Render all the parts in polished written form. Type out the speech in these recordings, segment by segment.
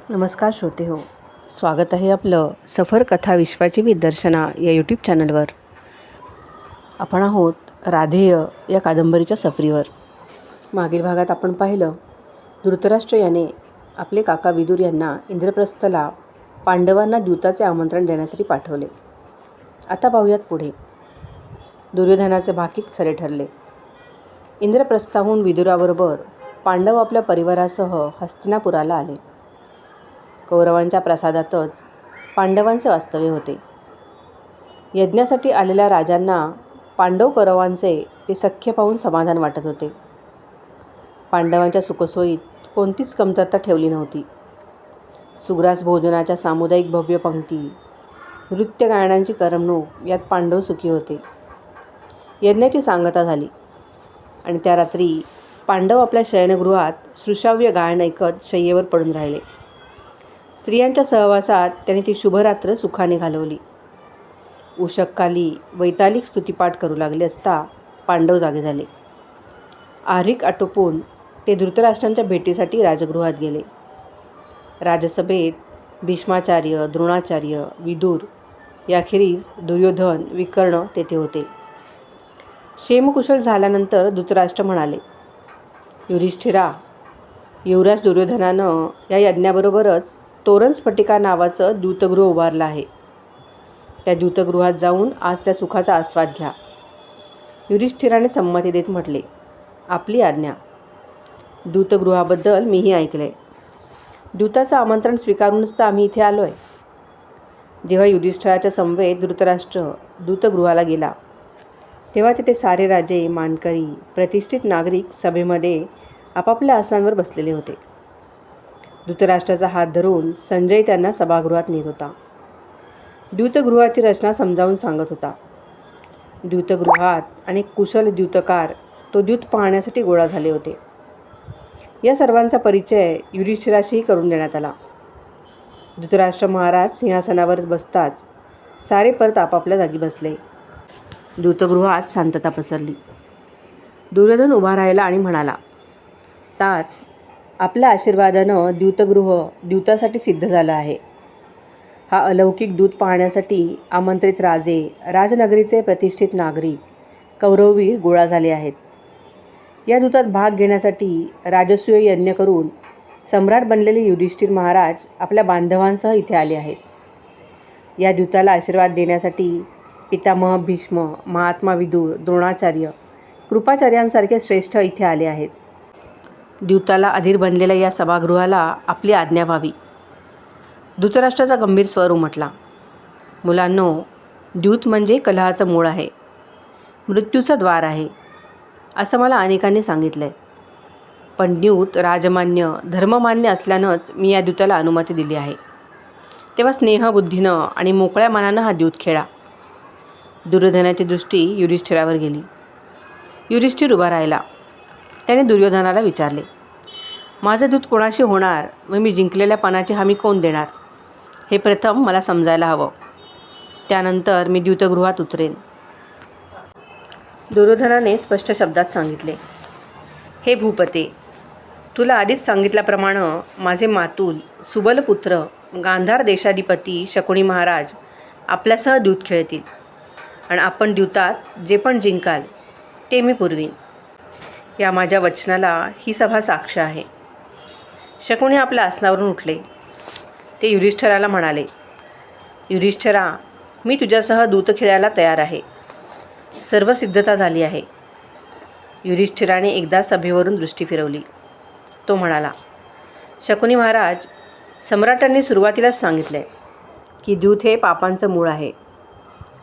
नमस्कार श्रोते हो, स्वागत आहे आपलं सफर कथा विश्वाची विदर्शना या यूट्यूब चॅनलवर. आपण आहोत राधेय या कादंबरीच्या सफरीवर. मागील भागात आपण पाहिलं धृतराष्ट्र याने आपले काका विदुर यांना इंद्रप्रस्थला पांडवांना द्यूताचे आमंत्रण देण्यासाठी पाठवले. आता पाहूयात पुढे. दुर्योधनाचे भाकीत खरे ठरले. इंद्रप्रस्थाहून विदुराबरोबर पांडव आपल्या परिवारासह हस्तिनापुराला आले. कौरवांच्या प्रासादातच पांडवांचे वास्तव्य होते. यज्ञासाठी आलेल्या राजांना पांडव कौरवांचे ते सख्य पाहून समाधान वाटत होते. पांडवांच्या सुखसोयीत कोणतीच कमतरता ठेवली नव्हती. सुग्रास भोजनाच्या सामुदायिक भव्य पंक्ती, नृत्य गायनांची करमणूक यात पांडव सुखी होते. यज्ञाची सांगता झाली आणि त्या रात्री पांडव आपल्या शयनगृहात श्रुश्राव्य गायन ऐकत शय्येवर पडून राहिले. स्त्रियांच्या सहवासात त्यांनी ती शुभरात्र सुखाने घालवली. उषक्काली वैतालिक स्तुतिपाठ करू लागले असता पांडव जागे झाले. आर्हिक आटोपून ते धृतराष्ट्रांच्या भेटीसाठी राजगृहात गेले. राजसभेत भीष्माचार्य, द्रोणाचार्य, विदुर याखेरीज दुर्योधन, विकर्ण तेथे होते. क्षेमकुशल झाल्यानंतर धृतराष्ट्र म्हणाले, युधिष्ठिरा, युवराज दुर्योधनानं या यज्ञाबरोबरच तोरण स्फटिका नावाचं द्यूतगृह उभारलं आहे. त्या द्यूतगृहात जाऊन आज त्या सुखाचा आस्वाद घ्या. युधिष्ठिराने संमती देत म्हटले, आपली आज्ञा. द्यूतगृहाबद्दल मीही ऐकले. द्यूताचं आमंत्रण स्वीकारूनच तर आम्ही इथे आलो आहे. जेव्हा युधिष्ठिराच्या समवेत धृतराष्ट्र द्यूतगृहाला गेला तेव्हा तिथे सारे राजे, मानकरी, प्रतिष्ठित नागरिक सभेमध्ये आपापल्या आसनांवर बसलेले होते. धृतराष्ट्राचा हात धरून संजय त्यांना सभागृहात नेत होता. द्यूतगृहाची रचना समजावून सांगत होता. द्यूतगृहात अनेक कुशल द्यूतकार तो द्यूत पाहण्यासाठी गोळा झाले होते. या सर्वांचा परिचय युधिष्ठिराशीही करून देण्यात आला. धृतराष्ट्र महाराज सिंहासनावर बसताच सारे परत आपापल्या जागी बसले. द्यूतगृहात शांतता पसरली. दुर्योधन उभा राहिला आणि म्हणाला, तात, आपल्या आशीर्वादानं द्यूतगृह द्यूतासाठी सिद्ध झालं आहे. हा अलौकिक दूत पाहण्यासाठी आमंत्रित राजे, राजनगरीचे प्रतिष्ठित नागरिक, कौरववीर गोळा झाले आहेत. या दूतात भाग घेण्यासाठी राजसूय यज्ञ करून सम्राट बनलेले युधिष्ठिर महाराज आपल्या बांधवांसह इथे आले आहेत. या दूताला आशीर्वाद देण्यासाठी पितामह भीष्म, महात्मा विदुर, द्रोणाचार्य, कृपाचार्यांसारखे श्रेष्ठ इथे आले आहेत. द्यूताला अधीर बनलेल्या या सभागृहाला आपली आज्ञा व्हावी. धृतराष्ट्राचा गंभीर स्वर उमटला. मुलांनो, द्यूत म्हणजे कलहाचं मूळ आहे, मृत्यूचं द्वार आहे, असं मला अनेकांनी सांगितलं आहे. पण द्यूत राजमान्य, धर्ममान्य असल्यानंच मी या द्यूताला अनुमती दिली आहे. तेव्हा स्नेहबुद्धीनं आणि मोकळ्या मनानं हा द्यूत खेळा. दुर्योधनाची दृष्टी युधिष्ठिरावर गेली. युधिष्ठिर उभा राहिला. त्याने दुर्योधनाला विचारले, माझं दूत कोणाशी होणार व मी जिंकलेल्या पानाची हमी कोण देणार, हे प्रथम मला समजायला हवं. त्यानंतर मी द्यूतगृहात उतरेन. दुर्योधनाने स्पष्ट शब्दात सांगितले, हे भूपते, तुला आधीच सांगितल्याप्रमाणे माझे मातुल सुबलपुत्र गांधार देशाधिपती शकुनी महाराज आपल्यासह द्यूत खेळतील आणि आपण द्यूतात जे पण जिंकाल ते मी पुरवीन. या माझ्या वचनाला ही सभा साक्ष आहे. शकुनी आपल्या आसनावरून उठले. ते युधिष्ठिराला म्हणाले, युधिष्ठिरा, मी तुझ्यासह दूत खेळायला तयार आहे. सर्व सिद्धता झाली आहे. युधिष्ठिराने एकदा सभेवरून दृष्टी फिरवली. तो म्हणाला, शकुनी महाराज, सम्राटांनी सुरुवातीलाच सांगितले की द्यूत हे पापांचं मूळ आहे.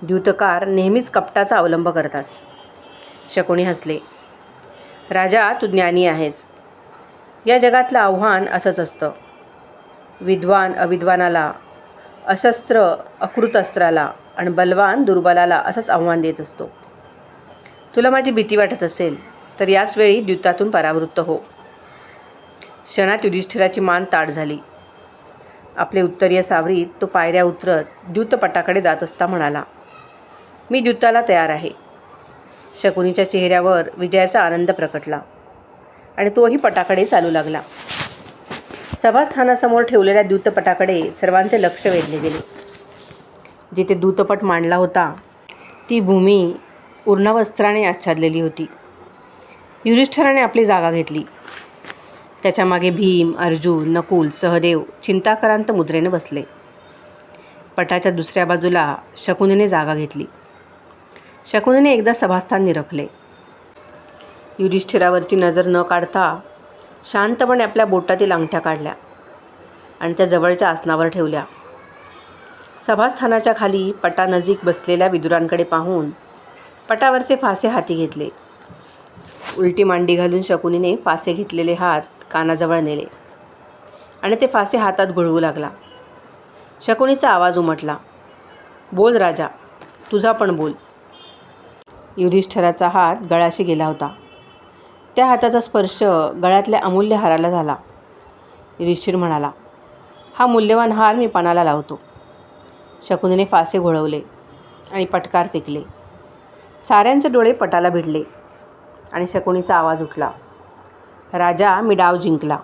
द्यूतकार नेहमीच कपटाचा अवलंब करतात. शकुनी हसले. राजा, तू ज्ञानी आहेस. या जगातलं आव्हान असंच असतं. विद्वान अविद्वानाला, अशस्त्र अकृतस्त्राला आणि बलवान दुर्बलाला असंच आव्हान देत असतो. तुला माझी भीती वाटत असेल तर याच वेळी द्यूतातून परावृत्त हो. क्षणात युधिष्ठिराची मान ताठ झाली. आपले उत्तरीय सावरीत तो पायऱ्या उतरत द्यूतपटाकडे जात असता म्हणाला, मी द्यूताला तयार आहे. शकुनीच्या चेहऱ्यावर विजयाचा आनंद प्रकटला आणि तोही पटाकडे चालू लागला. सभास्थानासमोर ठेवलेल्या द्यूतपटाकडे सर्वांचे लक्ष वेधले गेले. जिथे दूतपट मांडला होता ती भूमी उर्णावस्त्राने आच्छादलेली होती. युधिष्ठिराने आपली जागा घेतली. त्याच्या मागे भीम, अर्जुन, नकुल, सहदेव चिंताक्रांत मुद्रेने बसले. पटाच्या दुसऱ्या बाजूला शकुनीने जागा घेतली. शकुनीने एकदा सभास्थान निरखले. युधिष्ठिरावरची नजर न काढता शांतपणे आपल्या बोटातील अंगठ्या काढल्या आणि त्या जवळच्या आसनावर ठेवल्या. सभास्थानाच्या खाली पटानजीक बसलेल्या विदुरांकडे पाहून पटावरचे फासे हाती घेतले. उलटी मांडी घालून शकुनीने फासे घेतलेले हात कानाजवळ नेले आणि ते फासे हातात घोळवू लागला. शकुनीचा आवाज उमटला, "बोल राजा, तुझा पण बोल." युधिष्ठिराचा हात गळ्याशी गेला होता. त्या हाताचा स्पर्श गळ्यातल्या अमूल्य हाराला झाला. युधिष्ठिर म्हणाला, "हा मूल्यवान हार मी पणाला लावतो." शकुनीने फासे घोळवले आणि पटकार फेकले. साऱ्यांचे डोळे पटाला भिडले आणि शकुनीचा आवाज उठला, "राजा, मी डाव जिंकला."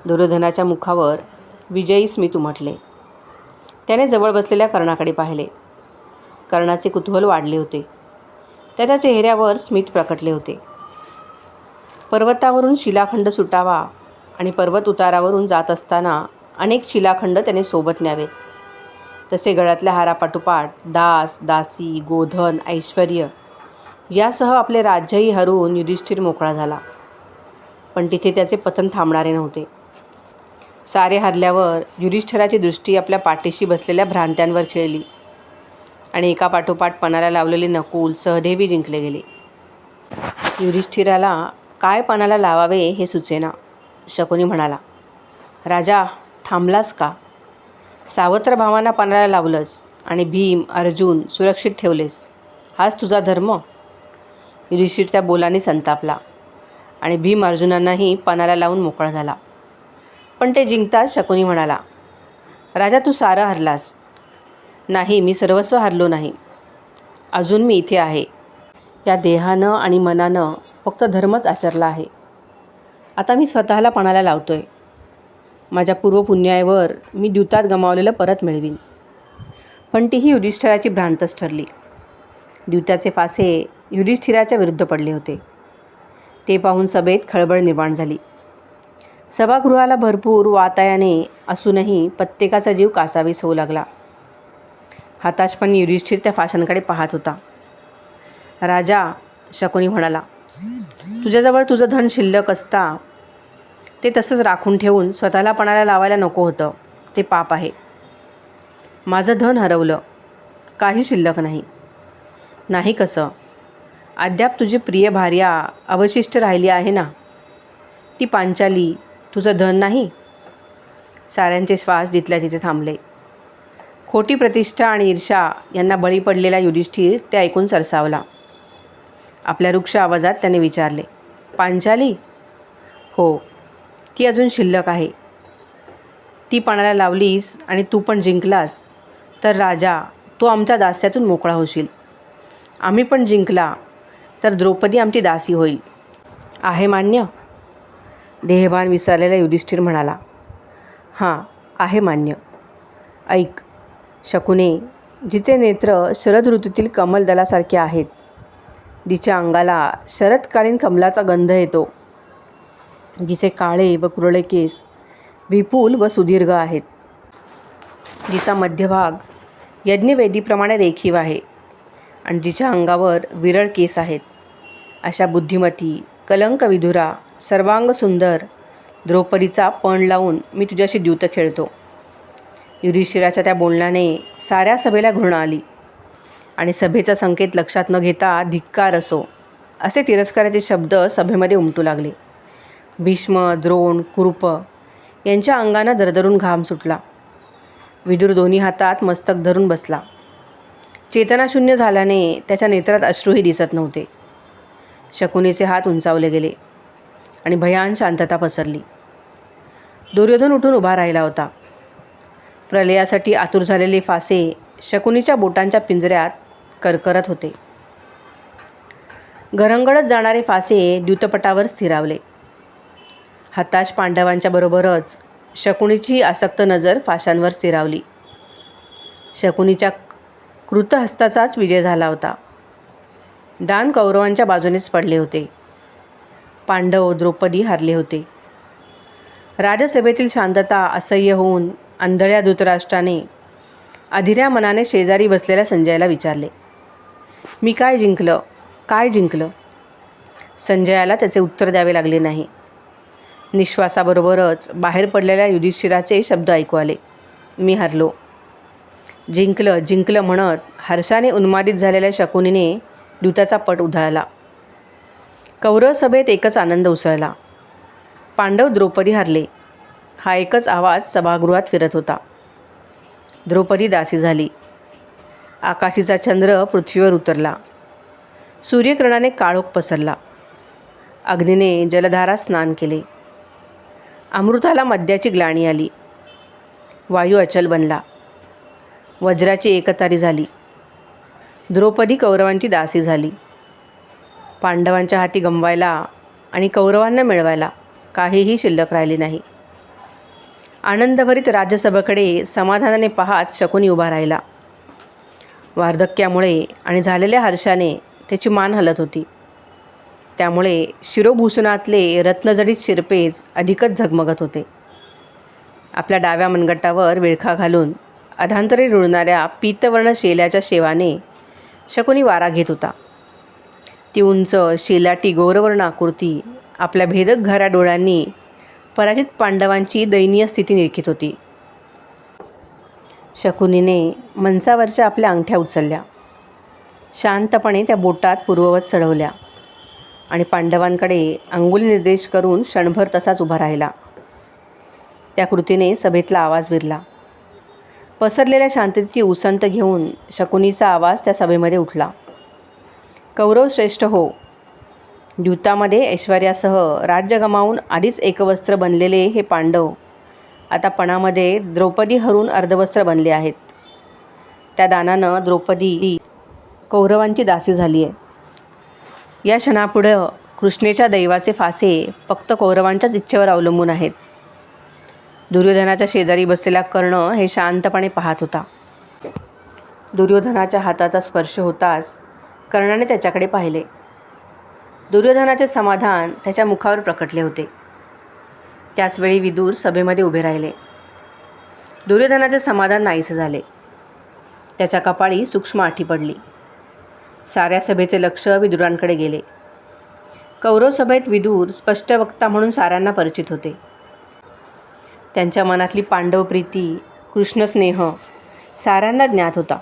दुर्योधनाच्या मुखावर विजयी स्मित उमटले. त्याने जवळ बसलेल्या कर्णाकडे पाहिले. कर्णाचे कुतूहल वाढले होते. त्याच्या चेहऱ्यावर स्मित प्रकटले होते. पर्वतावरून शिलाखंड सुटावा आणि पर्वत उतारावरून जात असताना अनेक शिलाखंड त्याने सोबत न्यावेत. तसे गळ्यातल्या हारापाठोपाठ दास, दासी, गोधन, ऐश्वर्य यासह आपले राज्यही हरवून युधिष्ठिर मोकळा झाला. पण तिथे त्याचे पतन थांबणारे नव्हते. सारे हरल्यावर युधिष्ठिराची दृष्टी आपल्या पाठीशी बसलेल्या भ्रांत्यांवर खेळली आणि एका पाठोपाठ पणाला लावलेले नकुल, सहदेवी जिंकले गेले. युधिष्ठिराला काय पणाला लावावे हे सुचेना. शकुनी म्हणाला, "राजा, थांबलास का? सावत्र भावांना पणाला लावलंस आणि भीम, अर्जुन सुरक्षित ठेवलेस. हाच तुझा धर्म?" युधिष्ठिर त्या बोलाने संतापला आणि भीम अर्जुनांनाही पणाला लावून मोकळा झाला. पण ते जिंकताच शकुनी म्हणाला, "राजा, तू सारं हरलास." "नाही, मी सर्वस्व हरलो नाही. अजून मी इथे आहे. या देहानं आणि मनानं फक्त धर्मच आचरला आहे. आता मी स्वतःला पणाला लावतोय. माझ्या पूर्वपुण्याईवर मी द्यूतात गमावलेलं परत मिळवीन." पण तीही युधिष्ठिराची भ्रांतच ठरली. द्यूताचे फासे युधिष्ठिराच्या विरुद्ध पडले होते. ते पाहून सभेत खळबळ निर्माण झाली. सभागृहाला भरपूर वातायने असूनही प्रत्येकाचा जीव कासावीस होऊ लागला. हताशपणे युधिष्ठिर त्या फाशांकडे पाहत होता. "राजा," शकुनी म्हणाला, "तुझ्याजवळ तुझं धन शिल्लक असता ते तसंच राखून ठेवून स्वतःला पणाला लावायला नको होतं. ते पाप आहे. माझं धन हरवलं, काही शिल्लक नाही." "नाही कसं? अद्याप तुझी प्रिय भार्या अवशिष्ट राहिली आहे ना. ती पांचाली तुझं धन नाही?" साऱ्यांचे श्वास जिथल्या तिथे थांबले. खोटी प्रतिष्ठा आणि ईर्ष्या यांना बळी पडलेला युधिष्ठिर ते ऐकून सरसावला. आपल्या रुक्ष आवाजात त्याने विचारले, "पांचाली?" "हो, ती अजून शिल्लक आहे. ती पणाला लावलीस आणि तू पण जिंकलास तर राजा, तू आमच्या दास्यातून मोकळा होशील. आम्ही पण जिंकला तर द्रौपदी आमची दासी होईल. आहे मान्य?" देहभान विसरलेला युधिष्ठिर म्हणाला, "हां, आहे मान्य. ऐक शकुने, जिचे नेत्र शरद ऋतूतील कमलदलासारखे आहेत, जिच्या अंगाला शरदकालीन कमलाचा गंध येतो, जिचे काळे व कुरळे केस विपुल व सुदीर्घ आहेत, जिचा मध्यभाग यज्ञवेदीप्रमाणे रेखीव आहे आणि जिच्या अंगावर विरळ केस आहेत, अशा बुद्धिमती, कलंकविधुरा, सर्वांग सुंदर द्रौपदीचा पण लावून मी तुझ्याशी द्यूत खेळतो." युधिष्ठिराच्या त्या बोलण्याने साऱ्या सभेला घृणा आली आणि सभेचा संकेत लक्षात न घेता धिक्कार असो असे तिरस्काराचे शब्द सभेमध्ये उमटू लागले. भीष्म, द्रोण, कुरूप यांच्या अंगानं दरदरून घाम सुटला. विदुर दोन्ही हातात मस्तक धरून बसला. चेतनाशून्य झाल्याने त्याच्या नेत्रात अश्रूही दिसत नव्हते. शकुनीचे हात उंचावले गेले आणि भयान शांतता पसरली. दुर्योधन उठून उभा राहिला होता. प्रलयासाठी आतुर झालेले फासे शकुनीच्या बोटांच्या पिंजऱ्यात करकरत होते. घरंगळत जाणारे फासे द्यूतपटावर स्थिरावले. हताश पांडवांच्या बरोबरच शकुनीची आसक्त नजर फाशांवर स्थिरावली. शकुनीच्या कृतहस्ताचाच विजय झाला होता. दान कौरवांच्या बाजूनेच पडले होते. पांडव द्रौपदी हारले होते. राजसभेतील शांतता असह्य होऊन आंधळ्या धृतराष्ट्राने अधीऱ्या मनाने शेजारी बसलेल्या संजयाला विचारले, मी काय जिंकलं? काय जिंकलं? संजयाला त्याचे उत्तर द्यावे लागले नाही. निश्वासाबरोबरच बाहेर पडलेल्या युधिष्ठिराचे शब्द ऐकू आले, मी हरलो. जिंकलं जिंकलं म्हणत हर्षाने उन्मादित झालेल्या शकुनीने द्यूताचा पट उधळला. कौरव सभेत एकच आनंद उसळला. पांडव द्रौपदी हरले हा एकच आवाज सभागृहात फिरत होता. द्रौपदी दासी झाली. आकाशीचा चंद्र पृथ्वीवर उतरला. सूर्यकिरणाने काळोख पसरला. अग्नीने जलधारात स्नान केले. अमृताला मद्याची ग्लानी आली. वायू अचल बनला. वज्राची एकतारी झाली. द्रौपदी कौरवांची दासी झाली. पांडवांच्या हाती गमवायला आणि कौरवांना मिळवायला काहीही शिल्लक राहिले नाही. आनंदभरित राज्यसभेकडे समाधानाने पाहत शकुनी उभा राहिला. वार्धक्यामुळे आणि झालेल्या हर्षाने त्याची मान हलत होती. त्यामुळे शिरोभूषणातले रत्नजडित शिरपेच अधिकच झगमगत होते. आपल्या डाव्या मनगटावर विळखा घालून अधांतरी रुळणाऱ्या पीतवर्ण शेल्याच्या शेवाने शकुनी वारा घेत होता. ती उंच शेलाटी गौरवर्ण आकृती आपल्या भेदक घाऱ्या डोळ्यांनी पराजित पांडवांची दयनीय स्थिती निरखित होती. शकुनीने मनसावरच्या आपल्या अंगठ्या उचलल्या. शांतपणे त्या बोटात पूर्ववत चढवल्या आणि पांडवांकडे अंगुली निर्देश करून क्षणभर तसाच उभा राहिला. त्या कृतीने सभेतला आवाज विरला. पसरलेल्या शांततेची उसंत घेऊन शकुनीचा आवाज त्या सभेमध्ये उठला, कौरव श्रेष्ठ हो, द्यूतामध्ये ऐश्वर्यासह राज्य गमावून आधीच एकवस्त्र बनलेले हे पांडव आता पणामध्ये द्रौपदी हरून अर्धवस्त्र बनले आहेत. त्या दानानं द्रौपदी कौरवांची दासी झाली आहे. या क्षणापुढं कृष्णेच्या दैवाचे फासे फक्त कौरवांच्याच इच्छेवर अवलंबून आहेत. दुर्योधनाच्या शेजारी बसलेला कर्ण हे शांतपणे पाहत होता. दुर्योधनाच्या हाताचा स्पर्श होताच कर्णाने त्याच्याकडे पाहिले. दुर्योधनाचे समाधान त्याच्या मुखावर प्रकटले होते. त्याचवेळी विदुर सभेमध्ये उभे राहिले. दुर्योधनाचे समाधान नाहीसे झाले. त्याच्या कपाळी सूक्ष्म आठी पडली. साऱ्या सभेचे लक्ष विदुरांकडे गेले. कौरव सभेत विदुर स्पष्ट वक्ता म्हणून साऱ्यांना परिचित होते. त्यांच्या मनातली पांडव प्रीती, कृष्णस्नेह साऱ्यांना ज्ञात होता.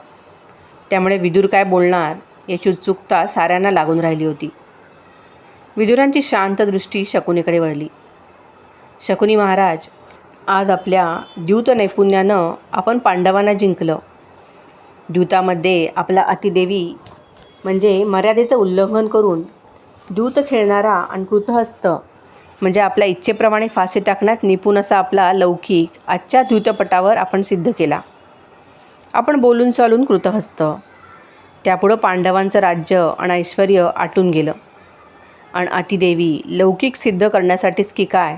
त्यामुळे विदुर काय बोलणार याची उत्सुकता साऱ्यांना लागून राहिली होती. विदुरांची शांत दृष्टी शकुनीकडे वळली. शकुनी महाराज, आज आपल्या द्यूत नैपुण्यानं आपण पांडवांना जिंकलं. द्यूतामध्ये आपला अतिदेवी म्हणजे मर्यादेचं उल्लंघन करून द्यूत खेळणारा आणि कृतहस्त म्हणजे आपल्या इच्छेप्रमाणे फाशी टाकण्यात निपुण असा आपला लौकिक आजच्या द्यूतपटावर आपण सिद्ध केला. आपण बोलून चालून कृतहस्त. त्यापुढं पांडवांचं राज्य आणि ऐश्वर आटून गेलं. आणि अतिदेवी लौकिक सिद्ध करण्यासाठीच की काय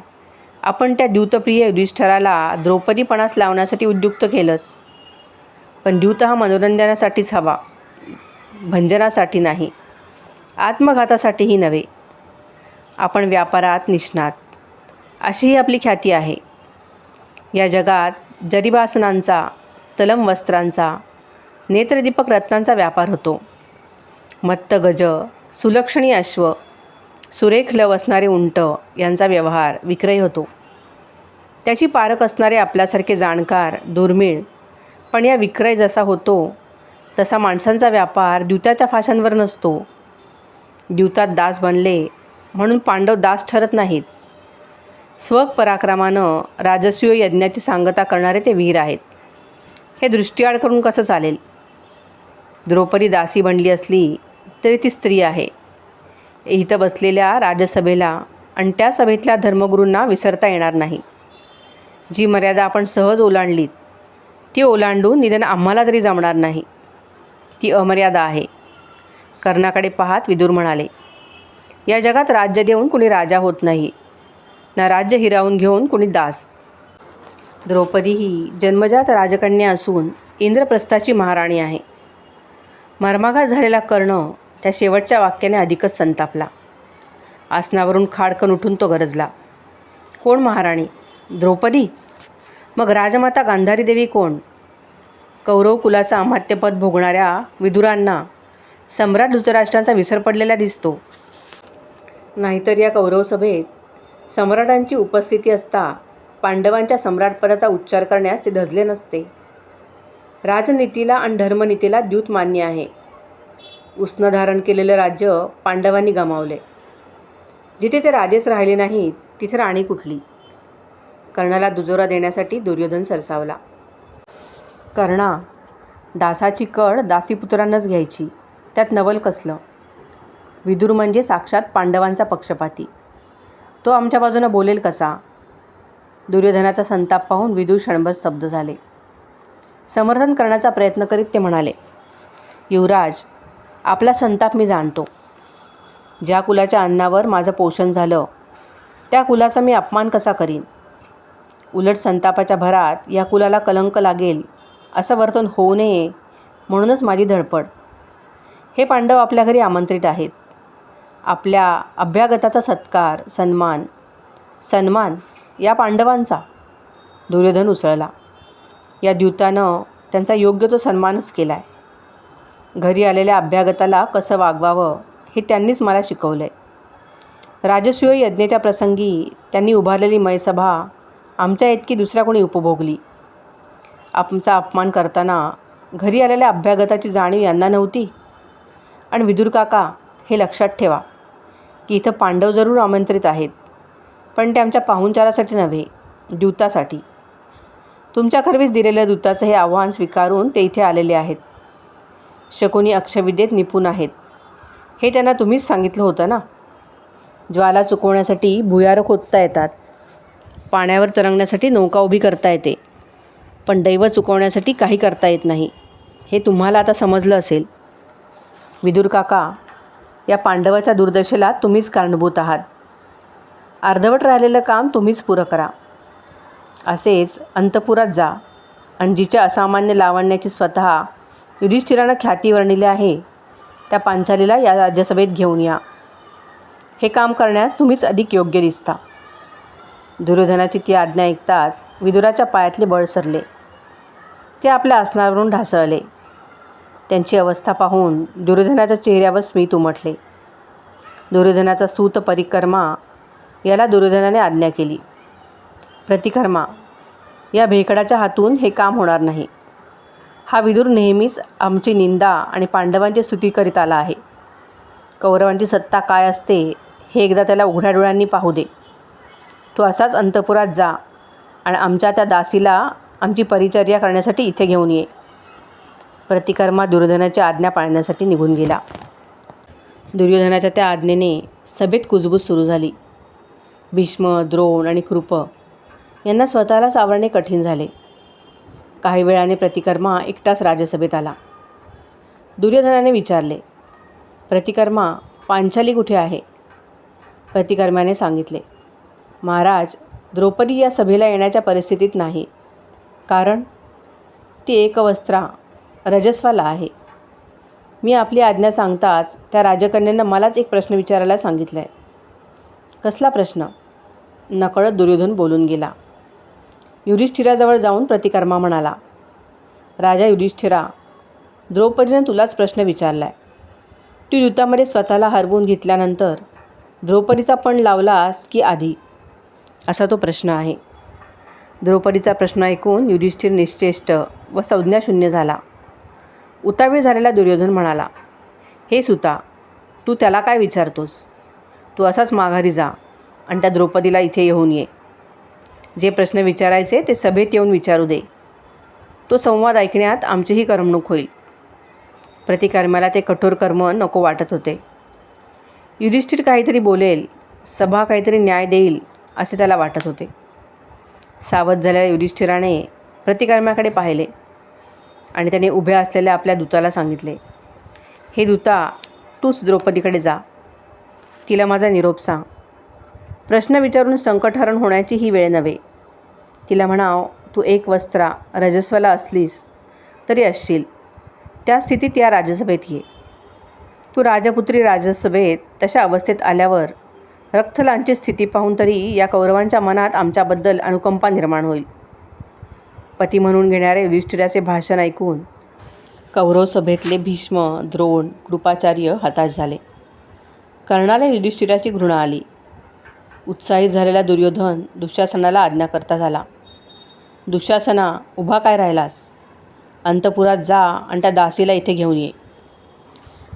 आपण त्या द्यूतप्रिय युधिष्ठिराला द्रौपदीपणास लावण्यासाठी उद्युक्त केलं. पण द्यूत हा मनोरंजनासाठीच हवा, भंजनासाठी नाही, आत्मघातासाठीही नव्हे. आपण व्यापारात निष्णात अशी ही आपली ख्याती आहे. या जगात जरीबासनांचा, तलम वस्त्रांचा, नेत्रदीपक रत्नांचा व्यापार होतो. मत्त गज, सुलक्षणी अश्व, सुरेख लव असणारे उंट यांचा व्यवहार विक्रय होतो. त्याची पारख असणारे आपल्यासारखे जाणकार दुर्मिळ. पण या विक्रय जसा होतो तसा माणसांचा व्यापार द्यूताच्या फाशांवर नसतो. द्यूतात दास बनले म्हणून पांडव दास ठरत नाहीत. स्वपराक्रमानं राजसूय यज्ञाची सांगता करणारे ते वीर आहेत. हे दृष्टीआड करून कसं चालेल? द्रौपदी दासी बनली असली तरी ती स्त्री आहे. इथं बसलेल्या राजसभेला आणि त्या सभेतल्या धर्मगुरूंना विसरता येणार नाही. जी मर्यादा आपण सहज ओलांडलीत ती ओलांडून निदान आम्हाला तरी जमणार नाही. ती अमर्यादा आहे. कर्णाकडे पाहत विदुर म्हणाले, या जगात राज्य देऊन कुणी राजा होत नाही. ना राज्य हिरावून घेऊन कोणी दास. द्रौपदी ही जन्मजात राजकन्या असून इंद्रप्रस्थाची महाराणी आहे. मर्माघात झालेला कर्ण त्या शेवटच्या वाक्याने अधिकच संतापला. आसनावरून खाडकन उठून तो गरजला, कोण महाराणी? द्रौपदी? मग राजमाता गांधारी देवी कोण? कौरव कुलाचं अमात्यपद भोगणाऱ्या विदुरांना सम्राट धृतराष्ट्रांचा विसर पडलेला दिसतो. नाहीतर या कौरव सभेत सम्राटांची उपस्थिती असता पांडवांच्या सम्राटपदाचा उच्चार करण्यास ते धजले नसते. राजनीतीला आणि धर्मनीतीला द्यूत मान्य आहे. उष्ण धारण केलेलं राज्य पांडवांनी गमावले. जिथे ते राजेच राहिले नाहीत तिथे राणी कुठली? कर्णाला दुजोरा देण्यासाठी दुर्योधन सरसावला. कर्णा, दासाची कड दासीपुत्रांनाच घ्यायची, त्यात नवल कसलं? विदुर म्हणजे साक्षात पांडवांचा पक्षपाती. तो आमच्या बाजूनं बोलेल कसा? दुर्योधनाचा संताप पाहून विदुर क्षणभर स्तब्ध झाले. समर्थन करण्याचा प्रयत्न करीत ते म्हणाले, युवराज, आपला संताप मी जाणतो. ज्या कुलाच्या अन्नावर माझं पोषण झालं त्या कुलाचा मी अपमान कसा करीन? उलट संतापाच्या भरात या कुलाला कलंक लागेल असं वर्तन होऊ नये म्हणूनच माझी धडपड. हे पांडव आपल्या घरी आमंत्रित आहेत. आपल्या अभ्यागताचा सत्कार, सन्मान या पांडवांचा. दुर्योधन उसळला. या द्यूतानं त्यांचा योग्य तो सन्मानच केला आहे. घरी आलेल्या अभ्यागताला कसं वागवावं हे त्यांनीच मला शिकवलं आहे. राजसूय यज्ञाच्या प्रसंगी त्यांनी उभारलेली मयसभा आमच्या इतकी दुसऱ्या कोणी उपभोगली. आमचा अपमान करताना घरी आलेल्या अभ्यागताची जाणीव यांना नव्हती. आणि विदुर काका, हे लक्षात ठेवा की इथं पांडव जरूर आमंत्रित आहेत, पण ते आमच्या पाहुणचारासाठी नव्हे, द्यूतासाठी. तुमच्या खरवीस दिलेल्या दूताचं हे आव्हान स्वीकारून ते इथे आलेले आहेत. शकुनी अक्षविद्येत निपुण आहेत हे त्यांना तुम्हीच सांगितलं होतं ना. ज्वाला चुकवण्यासाठी भुयारं खोदता येतात, पाण्यावर तरंगण्यासाठी नौका उभी करता येते, पण दैव चुकवण्यासाठी काही करता येत नाही. हे तुम्हाला आता समजलं असेल. विदुर काका, या पांडवाच्या दुर्दशेला तुम्हीच कारणीभूत आहात. अर्धवट राहिलेलं काम तुम्हीच पुरं करा. असेच अंतपुरात जा आणि जिच्या असामान्य लावण्याची स्वतः युधिष्ठिरानं ख्याती वर्णिली आहे त्या पांचालीला या राज्यसभेत घेऊन या. हे काम करण्यास तुम्हीच अधिक योग्य दिसता. दुर्योधनाची ती आज्ञा ऐकताच विदुराच्या पायातले बळ सरले. ते आपल्या आसनावरून ढासळले. त्यांची अवस्था पाहून दुर्योधनाच्या चेहऱ्यावर स्मित उमटले. दुर्योधनाचा सूत परिकर्मा याला दुर्योधनाने आज्ञा केली. प्रतिकर्मा, या भेकडाच्या हातून हे काम होणार नाही. हा विदुर नेहमीच आमची निंदा आणि पांडवांची स्तुती करीत आला आहे. कौरवांची सत्ता काय असते हे एकदा त्याला उघड्या डोळ्यांनी पाहू दे. तो असाच अंतपुरात जा आणि आमच्या त्या दासीला आमची परिचर्या करण्यासाठी इथे घेऊन ये. प्रतिकर्मा दुर्योधनाची आज्ञा पाळण्यासाठी निघून गेला. दुर्योधनाच्या त्या आज्ञेने सभेत कुजबूज सुरू झाली. भीष्म, द्रोण आणि कृप यांना स्वतःला सावरणे कठीण झाले. काही वेळाने प्रतिकर्मा एकटाच राजसभेत आला. दुर्योधनाने विचारले, प्रतिकर्मा, पांचाली कुठे आहे? प्रतिकर्म्याने सांगितले, महाराज, द्रौपदी या सभेला येण्याच्या परिस्थितीत नाही. कारण ती एकवस्त्रा रजस्वाला आहे. मी आपली आज्ञा सांगताच त्या राजकन्यांना मलाच एक प्रश्न विचारायला सांगितलं आहे. कसला प्रश्न? नकळत दुर्योधन बोलून गेला. युधिष्ठिराजवळ जाऊन प्रतिकर्मा म्हणाला, राजा युधिष्ठिरा, द्रौपदीनं तुलाच प्रश्न विचारला आहे. तू युद्धामध्ये स्वतःला हरवून घेतल्यानंतर द्रौपदीचा पण लावलास की आधी, असा तो प्रश्न आहे. द्रौपदीचा प्रश्न ऐकून युधिष्ठिर निश्चेष्ट व संज्ञाशून्य झाला. उतावीळ झालेला दुर्योधन म्हणाला, हे सुता, तू त्याला काय विचारतोस? तू असाच माघारी जा आणि त्या द्रौपदीला इथे येऊन ये. जे प्रश्न विचारायचे ते सभेत येऊन विचारू दे. तो संवाद ऐकण्यात आमचीही करमणूक होईल. प्रतिकर्म्याला ते कठोर कर्म नको वाटत होते. युधिष्ठिर काहीतरी बोलेल, सभा काहीतरी न्याय देईल असे त्याला वाटत होते. सावध झालेल्या युधिष्ठिराने प्रतिकर्म्याकडे पाहिले आणि त्याने उभ्या असलेल्या आपल्या दूताला सांगितले, हे दूता, तूच द्रौपदीकडे जा. तिला माझा निरोप सांग. प्रश्न विचारून संकटहरण होण्याची ही वेळ नव्हे. तिला म्हणाव, तू एक वस्त्रा रजस्वला असलीस तरी असशील, त्या स्थितीत या राजसभेत ये. तू राजपुत्री राजसभेत तशा अवस्थेत आल्यावर रक्तलांची स्थिती पाहून तरी या कौरवांच्या मनात आमच्याबद्दल अनुकंपा निर्माण होईल. पती म्हणून घेणारे युधिष्ठिराचे भाषण ऐकून कौरव सभेतले भीष्म, द्रोण, कृपाचार्य हताश झाले. कर्णाला युधिष्ठिराची घृणा आली. उत्साहित झालेला दुर्योधन दुःशासनाला आज्ञा करता झाला. दुःशासना, उभा काय राहिलास? अंतपुरात जा आणि त्या दासीला इथे घेऊन ये.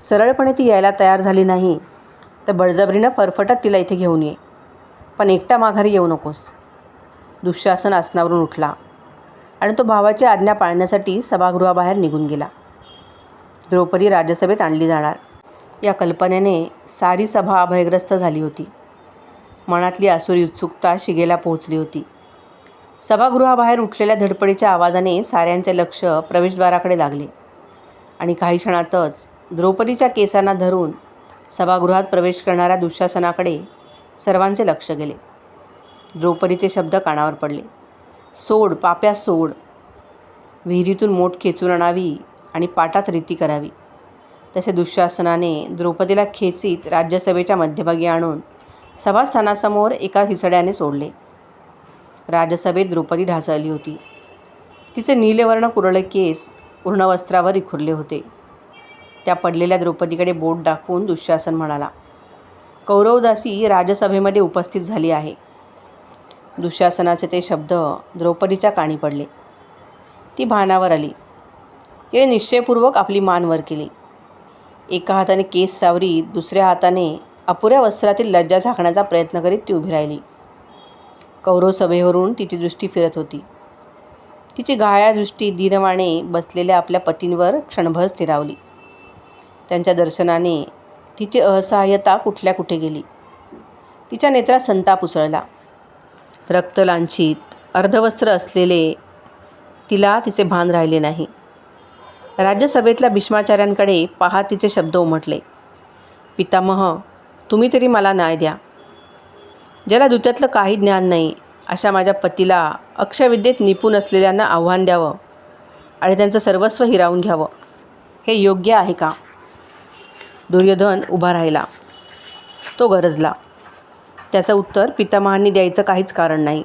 सरळपणे ती यायला तयार झाली नाही तर बळजबरीनं फरफटत तिला इथे घेऊन ये, पण एकटा माघारी येऊ नकोस. दुःशासन आसनावरून उठला आणि तो भावाची आज्ञा पाळण्यासाठी सभागृहाबाहेर निघून गेला. द्रौपदी राजसभेत आणली जाणार या कल्पनेने सारी सभा भयग्रस्त झाली होती. मनातली आसुरी उत्सुकता शिगेला पोहोचली होती. सभागृहाबाहेर उठलेल्या धडपडीच्या आवाजाने साऱ्यांचे लक्ष प्रवेशद्वाराकडे लागले आणि काही क्षणातच द्रौपदीच्या केसांना धरून सभागृहात प्रवेश करणाऱ्या दुःशासनाकडे सर्वांचे लक्ष गेले. द्रौपदीचे शब्द कानावर पडले, सोड पाप्या सोड. विहिरीतून मोठ खेचून आणावी आणि पाटात रीती करावी. तसे दुःशासनाने द्रौपदीला खेचीत राज्यसभेच्या मध्यभागी आणून सभास्थानासमोर एका हिसड्याने सोडले. राजसभेत द्रौपदी ढासळली होती. तिचे नीलवर्ण कुरळे केस पूर्ण वस्त्रावर विखुरले होते. त्या पडलेल्या द्रौपदीकडे बोट दाखवून दुःशासन म्हणाला, कौरवदासी राजसभेमध्ये उपस्थित झाली आहे. दुःशासनाचे ते शब्द द्रौपदीच्या कानी पडले. ती भानावर आली. तिने निश्चयपूर्वक आपली मान वर केली. एका हाताने केस सावरीत दुसऱ्या हाताने अपुऱ्या वस्त्रातील लज्जा झाकण्याचा प्रयत्न करीत ती उभी राहिली. कौरव सभेवरून तिची दृष्टी फिरत होती. तिची घायाळ दृष्टी दीनवाणे बसलेल्या आपल्या पतींवर क्षणभर स्थिरावली. त्यांच्या दर्शनाने तिची असहाय्यता कुठल्या कुठे गेली. तिच्या नेत्रात संताप उसळला. रक्तलांछित अर्धवस्त्र असलेले तिला तिचे भान राहिले नाही. राज्यसभेतल्या भीष्माचार्यांकडे पाहत तिचे शब्द उमटले, पितामह, तुम्ही तरी मला न्याय द्या. ज्याला द्यूत्यातलं काही ज्ञान नाही अशा माझ्या पतीला अक्षविद्येत निपुण असलेल्यांना आव्हान द्यावं आणि त्यांचं सर्वस्व हिरावून घ्यावं, हे योग्य आहे का? दुर्योधन उभा राहिला. तो गरजला. त्याचं उत्तर पितामहांनी द्यायचं काहीच कारण नाही.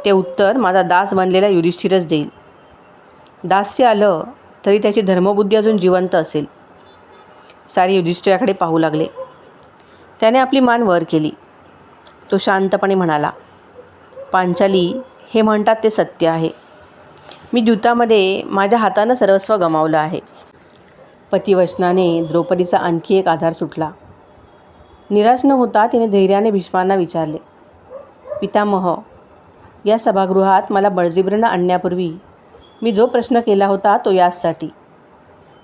ते उत्तर माझा दास बनलेला युधिष्ठिरच देईल. दास्य आलं तरी त्याची धर्मबुद्धी अजून जिवंत असेल. सारे युधिष्ठिराकडे पाहू लागले. त्याने आपली मान वर केली. तो शांतपणे म्हणाला, पांचाली, हे म्हणतात ते सत्य आहे. मी द्यूतामध्ये माझ्या हातानं सर्वस्व गमावलं आहे. पतिवचनाने द्रौपदीचा आणखी एक आधार सुटला. निराश न होता तिने धैर्याने भीष्मांना विचारले, पितामह, या सभागृहात मला बळजबरीनं आणण्यापूर्वी मी जो प्रश्न केला होता तो याचसाठी.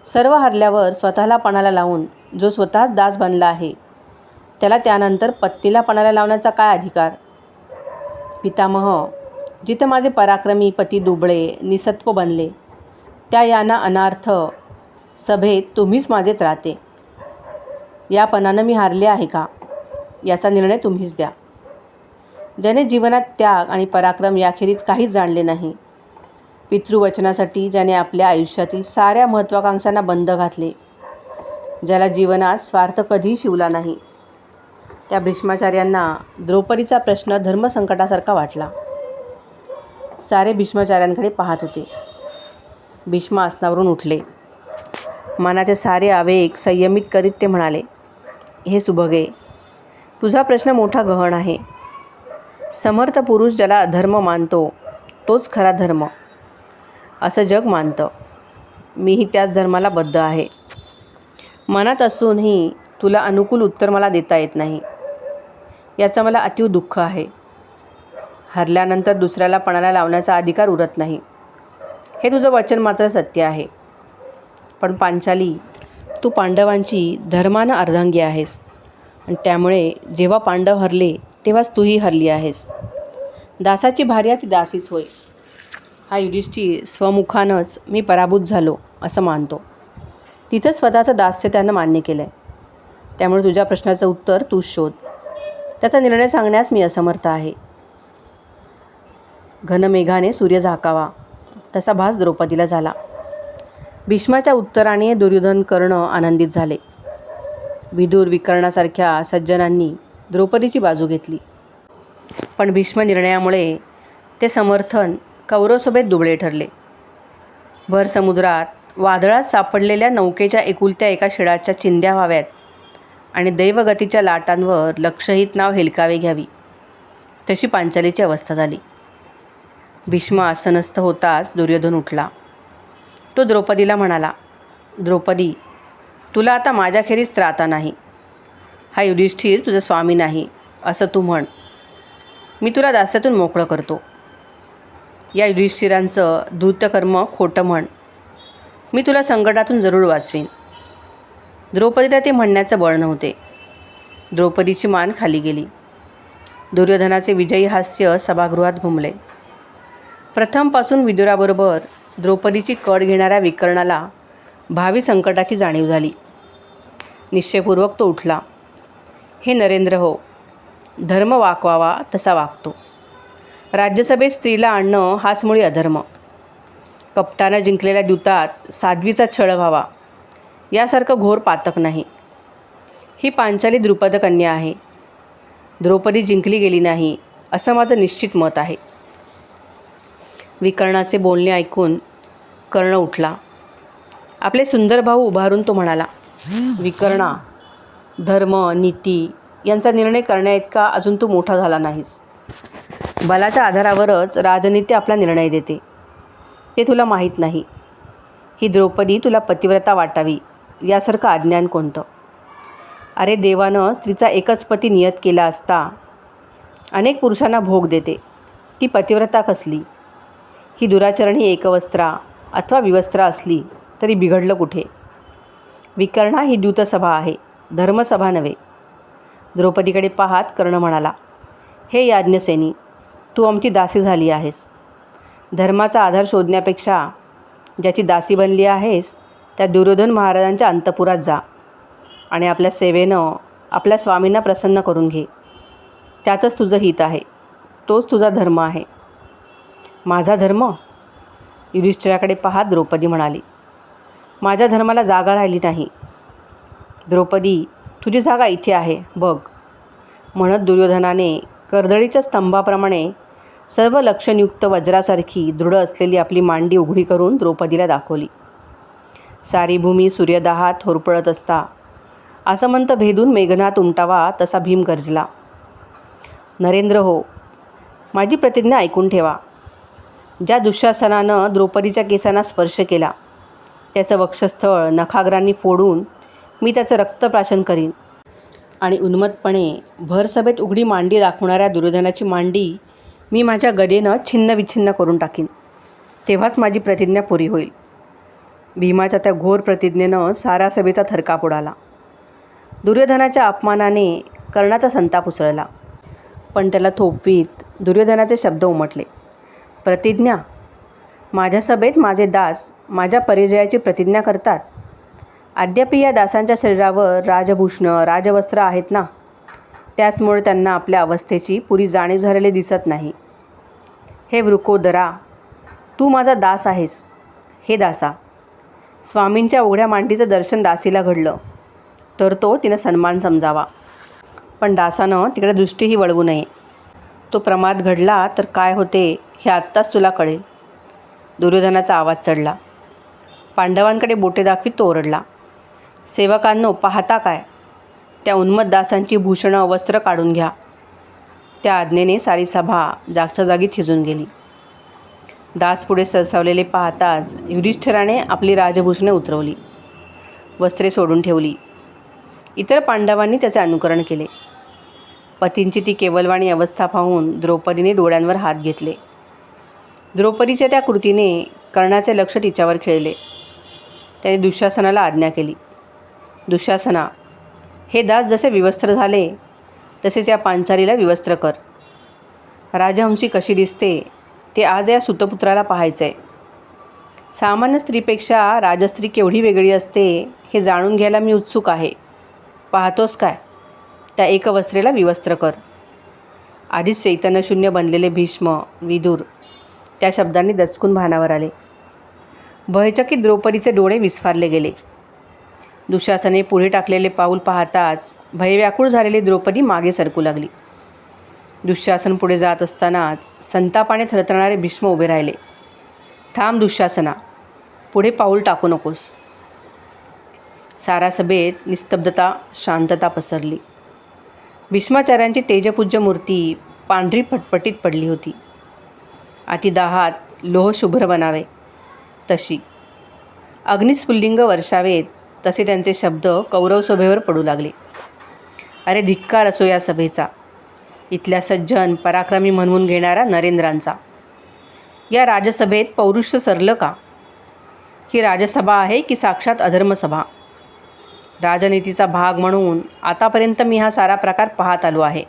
सर्व हरल्यावर स्वतःला पणाला लावून जो स्वतःच दास बनला आहे त्याला त्यानंतर पत्नीला पणाला लावण्याचा काय अधिकार? पितामह, जिथं माझे पराक्रमी पती दुबळे निसत्व बनले त्या याना अनार्थ सभेत तुम्हीच माझे त्राते. या पणानं मी हारले आहे का, याचा निर्णय तुम्हीच द्या. ज्याने जीवनात त्याग आणि पराक्रम याखेरीज काहीच जाणले नाही, पितृवचनासाठी ज्याने आपल्या आयुष्यातील साऱ्या महत्त्वाकांक्षांना बंद घातले, ज्याला जीवनात स्वार्थ कधीही शिवला नाही, त्या भीष्माचार्यांना द्रौपदीचा प्रश्न धर्मसंकटासारखा वाटला. सारे भीष्माचार्यांकडे पाहत होते. भीष्म आसनावरून उठले. मनाचे सारे आवेग संयमित करीत ते म्हणाले, हे सुभगे, तुझा प्रश्न मोठा गहन आहे. समर्थ पुरुष ज्याला अधर्म मानतो तोच खरा धर्म असं जग मानतं. मीही त्याच धर्माला बद्ध आहे. मनात असूनही तुला अनुकूल उत्तर मला देता येत नाही, याचं मला अतीव दुःख आहे. हरल्यानंतर दुसऱ्याला पणाला लावण्याचा अधिकार उरत नाही, हे तुझं वचन मात्र सत्य आहे. पण पांचाली, तू पांडवांची धर्मानं अर्धांगी आहेस आणि त्यामुळे जेव्हा पांडव हरले तेव्हाच तूही हरली आहेस. दासाची भार्या ती दासीच होय. हा युधिष्ठिर स्वमुखानंच मी पराभूत झालो असं मानतो. तिथं स्वतःचं दास्य त्यानं मान्य केलं आहे. त्यामुळे तुझ्या प्रश्नाचं उत्तर तूच शोध. त्याचा निर्णय सांगण्यास मी असमर्थ आहे. घनमेघाने सूर्य झाकावा तसा भास द्रौपदीला झाला. भीष्माच्या उत्तराने दुर्योधन कर्ण आनंदित झाले. विदुर विकर्णासारख्या सज्जनांनी द्रौपदीची बाजू घेतली. पण भीष्म निर्णयामुळे ते समर्थन कौरवसभेत दुबळे ठरले. भर समुद्रात वादळात सापडलेल्या नौकेच्या एकुलत्या एका शिडाच्या चिंध्या व्हाव्यात आणि दैवगतीच्या लाटांवर लक्षहित नाव हेलकावे घ्यावी, तशी पांचालीची अवस्था झाली. भीष्म आसनस्थ होताच दुर्योधन उठला. तो द्रौपदीला म्हणाला, द्रौपदी, तुला आता माझ्याखेरीज त्राता नाही. हा युधिष्ठिर तुझा स्वामी नाही असं तू म्हण. मी तुला दास्यातून मोकळं करतो. या युधिष्ठिरांचं धूर्तकर्म खोटं म्हण. मी तुला संकटातून जरूर वाचवीन. द्रौपदीला ते म्हणण्याचं बळ नव्हते. द्रौपदीची मान खाली गेली. दुर्योधनाचे विजयी हास्य सभागृहात घुमले. प्रथमपासून विदुराबरोबर द्रौपदीची कड घेणाऱ्या विकर्णाला भावी संकटाची जाणीव झाली. निश्चयपूर्वक तो उठला. हे नरेंद्र हो, धर्म वाकवावा तसा वागतो. राज्यसभेत स्त्रीला आणणं हाच मुळी अधर्म. कपटानं जिंकलेल्या द्यूतात साध्वीचा छळ व्हावा यासारखं घोर पातक नाही. ही पांचाली द्रुपद कन्या आहे. द्रौपदी जिंकली गेली नाही असं माझं निश्चित मत आहे. विकर्णाचे बोलणे ऐकून कर्ण उठला. आपले सुंदर भाऊ उभारून तो म्हणाला, विकर्णा, धर्म नीती यांचा निर्णय करण्याइतका अजून तू मोठा झाला नाहीस. बलाच्या आधारावरच राजनीती आपला निर्णय देते. ते तुला माहीत नाही. ही द्रौपदी तुला पतिव्रता वाटावी यासारखं अज्ञान कोणतं? अरे देवानं स्त्रीचा एकच पती नियत केला असता अनेक पुरुषांना भोग देते. ती पतिव्रता कसली? ही दुराचरणी एकवस्त्रा अथवा विवस्त्रा असली तरी बिघडलं कुठे? विकर्णा, ही द्यूतसभा आहे, धर्मसभा नव्हे. द्रौपदीकडे पाहात कर्ण म्हणाला, हे याज्ञसेनी, तू आमची दासी झाली आहेस. धर्माचा आधार शोधण्यापेक्षा ज्याची दासी बनली आहेस त्या दुर्योधन महाराजांच्या अंतपुरात जा आणि आपल्या सेवेनं आपल्या स्वामींना प्रसन्न करून घे. त्यातच तुझं हित आहे. तोच तुझा धर्म आहे. माझा धर्म? युधिष्ठिराकडे पाहात द्रौपदी म्हणाली, माझ्या धर्माला जागा राहिली नाही. द्रौपदी, तुझी जागा इथे आहे, बघ. म्हणत दुर्योधनाने कर्दळीच्या स्तंभाप्रमाणे सर्व लक्षणयुक्त वज्रासारखी दृढ असलेली आपली मांडी उघडी करून द्रौपदीला दाखवली. सारी भूमी सूर्यदाहात होरपळत असता आसमंत भेदून मेघनाथ उमटावा तसा भीम गर्जला. नरेंद्र हो, माझी प्रतिज्ञा ऐकून ठेवा. ज्या दुःशासनानं द्रौपदीच्या केसांना स्पर्श केला त्याचं वक्षस्थळ नखाग्रांनी फोडून मी त्याचं रक्तप्राशन करीन आणि उन्मत्तपणे भरसभेत उघडी मांडी दाखवणाऱ्या दुर्योधनाची मांडी मी माझ्या गदेनं छिन्नविच्छिन्न करून टाकीन. तेव्हाच माझी प्रतिज्ञा पुरी होईल. भीमाच्या त्या घोर प्रतिज्ञेनं सारा सभेचा थरकाप उडाला. दुर्योधनाच्या अपमानाने कर्णाचा संताप उसळला. पण त्याला थोपवीत दुर्योधनाचे शब्द उमटले, प्रतिज्ञा? माझ्या सभेत माझे दास माझ्या परिचयाची प्रतिज्ञा करतात. अद्यापि या दासांच्या शरीरावर राजभूषणं राजवस्त्र आहेत ना, त्याचमुळे त्यांना आपल्या अवस्थेची पुरी जाणीव झालेली दिसत नाही. हे वृकोदरा, तू माझा दास आहेस. हे दासा, स्वामींच्या उघड्या मांडीचं दर्शन दासीला घडलं तर तो तिनं सन्मान समजावा, पण दासानं तिकडे दृष्टीही वळवू नये. तो प्रमाद घडला तर काय होते हे आत्ताच तुला कळेल. दुर्योधनाचा आवाज चढला. पांडवांकडे बोटे दाखवीत तो ओरडला, सेवकांनो, पाहता काय? त्या उन्मत्त दासांची भूषणं वस्त्र काढून घ्या. त्या आज्ञेने सारी सभा जागच्या जागी थिजून गेली. दास पुढे सरसावलेले पाहताच युधिष्ठिराने आपली राजभूषणे उतरवली, वस्त्रे सोडून ठेवली. इतर पांडवांनी त्याचे अनुकरण केले. पतींची ती केवलवाणी अवस्था पाहून द्रौपदीने डोळ्यांवर हात घेतले. द्रौपदीच्या त्या कृतीने कर्णाचे लक्ष तिच्यावर खेळले. त्याने दुःशासनाला आज्ञा केली, दुःशासना, हे दास जसे विवस्त्र झाले तसेच या पांचालीला विवस्त्र कर. राजहंसी कशी दिसते ते आज या सुतपुत्राला पाहायचं आहे. सामान्य स्त्रीपेक्षा राजस्त्री केवढी वेगळी असते हे जाणून घ्यायला मी उत्सुक आहे. पाहतोस काय? त्या एकवस्त्रेला विवस्त्र कर. आधीच चैतन्यशून्य बनलेले भीष्म विदुर त्या शब्दांनी दचकून भानावर आले. भयचकित द्रौपदीचे डोळे विस्फारले गेले. दुःशासने पुढे टाकलेले पाऊल पाहताच भयव्याकुळ झालेली द्रौपदी मागे सरकू लागली. दुःशासन पुढे जात असतानाच संतापाने थरथरणारे भीष्म उभे राहिले. थांब दुःशासना, पुढे पाऊल टाकू नकोस. सारा सभेत निस्तब्धता, शांतता पसरली. भीष्माचार्यांची तेजपूज्य मूर्ती पांढरी फटफटीत पडली होती. अतिदाहात लोह शुभ्र बनावे तशी, अग्निस्फुल्लिंग वर्षावेत तसे त्यांचे शब्द कौरव सभेवर पडू लागले. अरे धिक्कार असो या सभेचा, इथल्या सज्जन पराक्रमी म्हणवून घेणाऱ्या नरेंद्रांचा. या राजसभेत पौरुष्य सरलं का? ही राजसभा आहे की साक्षात अधर्मसभा? राजनीतीचा भाग म्हणून आतापर्यंत मी हा सारा प्रकार पाहत आलो आहे,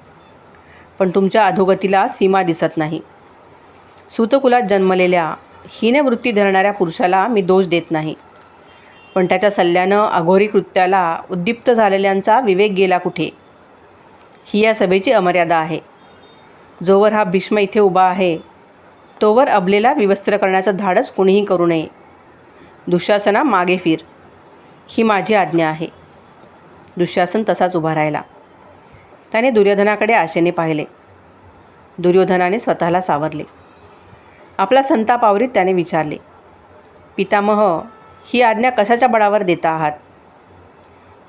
पण तुमच्या अधोगतीला सीमा दिसत नाही. सूतकुलात जन्मलेल्या हीनवृत्ती धरणाऱ्या पुरुषाला मी दोष देत नाही, पण त्याच्या सल्ल्यानं अघोरी कृत्याला उद्दीप्त झालेल्यांचा विवेक गेला कुठे? ही या सभेची अमर्यादा आहे. जोवर हा भीष्म इथे उभा आहे तोवर अबलेला विवस्त्र करण्याचं धाडस कुणीही करू नये. दुःशासना मागे फिर, ही माझी आज्ञा आहे. दुःशासन तसाच उभा राहिला. त्याने दुर्योधनाकडे आशेने पाहिले. दुर्योधनाने स्वतःला सावरले. आपला संताप आवरीत त्याने विचारले, पितामह, ही आज्ञा कशाच्या बळावर देता आहात?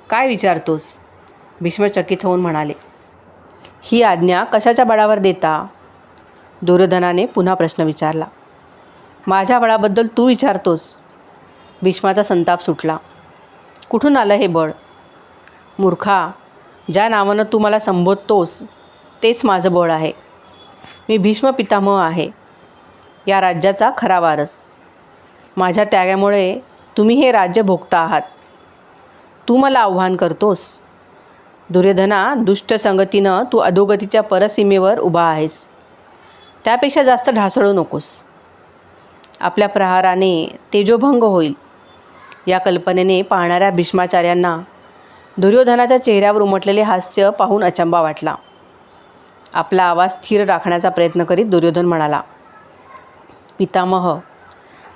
काय विचारतोस? भीष्म चकित होऊन म्हणाले. ही आज्ञा कशाच्या बळावर देता? दुर्योधनाने पुन्हा प्रश्न विचारला. माझ्या बळाबद्दल तू विचारतोस? भीष्माचा संताप सुटला. कुठून आलं हे बळ? मूर्खा, ज्या नावानं तू मला संबोधतोस तेच माझं बळ आहे. मी भीष्म पितामह आहे, या राज्याचा खरा वारस. माझ्या त्यागामुळे तुम्ही हे राज्य भोगता आहात. तू मला आव्हान करतोस? दुर्योधना, दुष्ट संगतीनं तू अधोगतीच्या परसीमेवर उभा आहेस. त्यापेक्षा जास्त ढासळू नकोस. आपल्या प्रहाराने तेजोभंग होईल. या कल्पनेने पाहणाऱ्या भीष्माचार्यांना दुर्योधनाच्या चेहऱ्यावर उमटलेले हास्य पाहून अचंबा वाटला. आपला आवाज स्थिर राखण्याचा प्रयत्न करीत दुर्योधन म्हणाला, पितामह,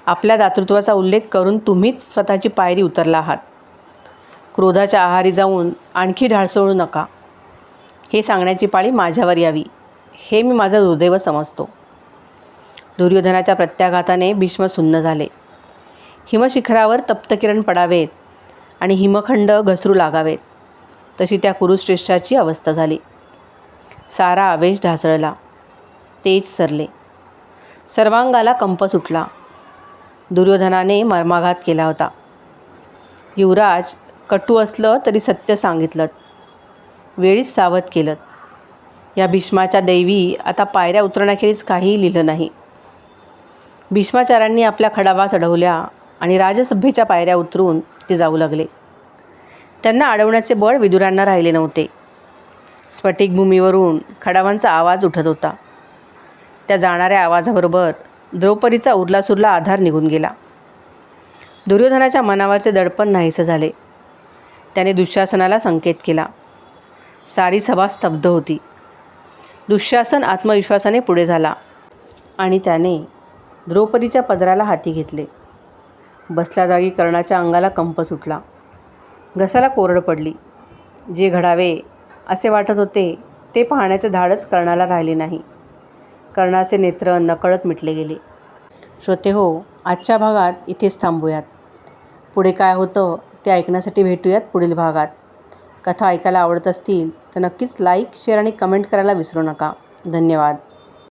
आपल्या दातृत्वाचा उल्लेख करून तुम्हीच स्वतःची पायरी उतरला आहात. क्रोधाच्या आहारी जाऊन आणखी ढासळू नका. हे सांगण्याची पाळी माझ्यावर यावी, हे मी माझं दुर्दैव समजतो. दुर्योधनाच्या प्रत्याघाताने भीष्म सुन्न झाले. हिमशिखरावर तप्तकिरण पडावेत आणि हिमखंड घसरू लागावेत तशी त्या कुरुश्रेष्ठाची अवस्था झाली. सारा आवेश ढासळला. तेज सरले. सर्वांगाला कंप सुटला. दुर्योधनाने मर्माघात केला होता. युवराज, कटू असलं तरी सत्य सांगितलं, वेळीच सावध केलं. या भीष्माच्या दैवी आता पायऱ्या उतरण्याखेरीज काहीही लिहिलं नाही. भीष्माचार्यांनी आपल्या खडावा चढवल्या आणि राजसभेच्या पायऱ्या उतरून ते जाऊ लागले. त्यांना अडवण्याचे बळ विदुरांना राहिले नव्हते. स्फटिकभूमीवरून खडावांचा आवाज उठत होता. त्या जाणाऱ्या आवाजाबरोबर द्रौपदीचा उरलासुरला आधार निघून गेला. दुर्योधनाच्या मनावरचे दडपण नाहीसे झाले. त्याने दुःशासनाला संकेत केला. सारी सभा स्तब्ध होती. दुःशासन आत्मविश्वासाने पुढे झाला आणि त्याने द्रौपदीच्या पदराला हाती घेतले. बसल्या जागी कर्णाच्या अंगाला कंप सुटला. घसाला कोरड पडली. जे घडावे असे वाटत होते ते पाहण्याचे धाडस कर्णाला राहिले नाही. कर्णाचे नेत्र नकळत मिटले गेले. श्रोतेहो, आजच्या भागात इथेच थांबूयात. पुढे काय होतं ते ऐकण्यासाठी भेटूयात पुढील भागात. कथा ऐकायला आवडत असतील तर नक्कीच लाईक, शेअर आणि कमेंट करायला विसरू नका. धन्यवाद.